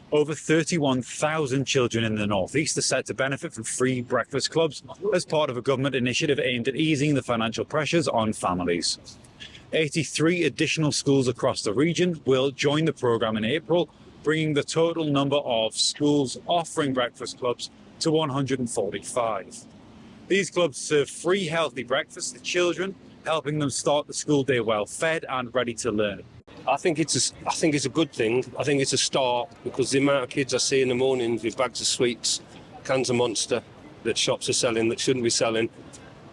Over 31,000 children in the northeast are set to benefit from free breakfast clubs as part of a government initiative aimed at easing the financial pressures on families. 83 additional schools across the region will join the programme in April, bringing the total number of schools offering breakfast clubs to 145. These clubs serve free healthy breakfast to children, helping them start the school day well fed and ready to learn. I think it's a good thing. I think it's a start, because the amount of kids I see in the mornings with bags of sweets, cans of Monster that shops are selling that shouldn't be selling.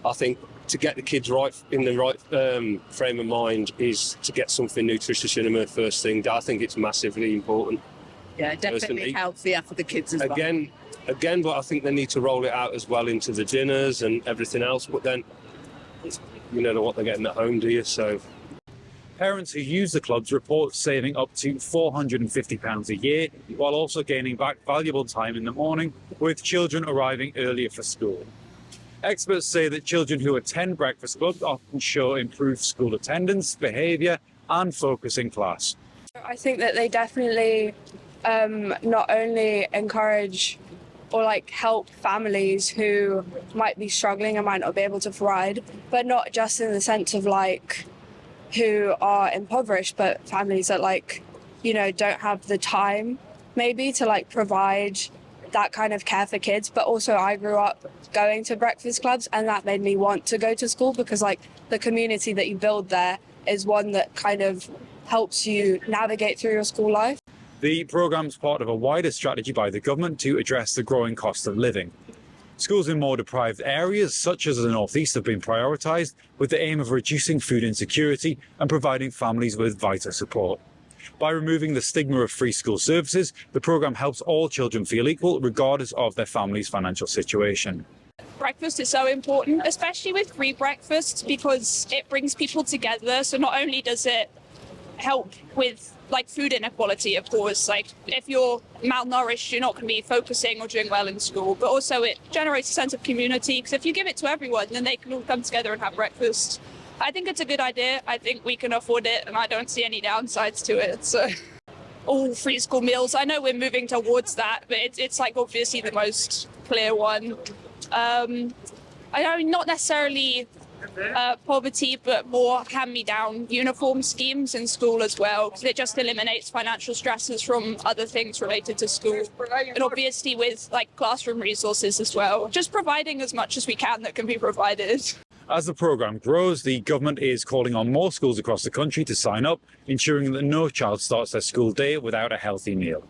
I think to get the kids right in the right frame of mind is to get something nutritious in them first thing. I think it's massively important. Yeah, definitely healthier for the kids as well. Again, but I think they need to roll it out as well into the dinners and everything else. But then you don't know what they're getting at home, do you? So. Parents who use the clubs report saving up to £450 a year, while also gaining back valuable time in the morning, with children arriving earlier for school. Experts say that children who attend breakfast clubs often show improved school attendance, behaviour and focus in class. I think that they definitely not only encourage or help families who might be struggling and might not be able to provide, but not just in the sense of who are impoverished, but families that don't have the time maybe to provide that kind of care for kids. But also I grew up going to breakfast clubs, and that made me want to go to school, because the community that you build there is one that kind of helps you navigate through your school life. The programme is part of a wider strategy by the government to address the growing cost of living. Schools in more deprived areas, such as the northeast, have been prioritised with the aim of reducing food insecurity and providing families with vital support. By removing the stigma of free school services, the programme helps all children feel equal, regardless of their family's financial situation. Breakfast is so important, especially with free breakfast, because it brings people together. So not only does it help with food inequality, of course, if you're malnourished, you're not going to be focusing or doing well in school, but also it generates a sense of community, because if you give it to everyone, then they can all come together and have breakfast. I think it's a good idea. I think we can afford it, and I don't see any downsides to it. So all free school meals, I know we're moving towards that, but it's obviously the most clear one. I mean, not necessarily poverty, but more hand-me-down uniform schemes in school as well, because it just eliminates financial stresses from other things related to school, and obviously with classroom resources as well, just providing as much as we can that can be provided. As the programme grows, the government is calling on more schools across the country to sign up, ensuring that no child starts their school day without a healthy meal.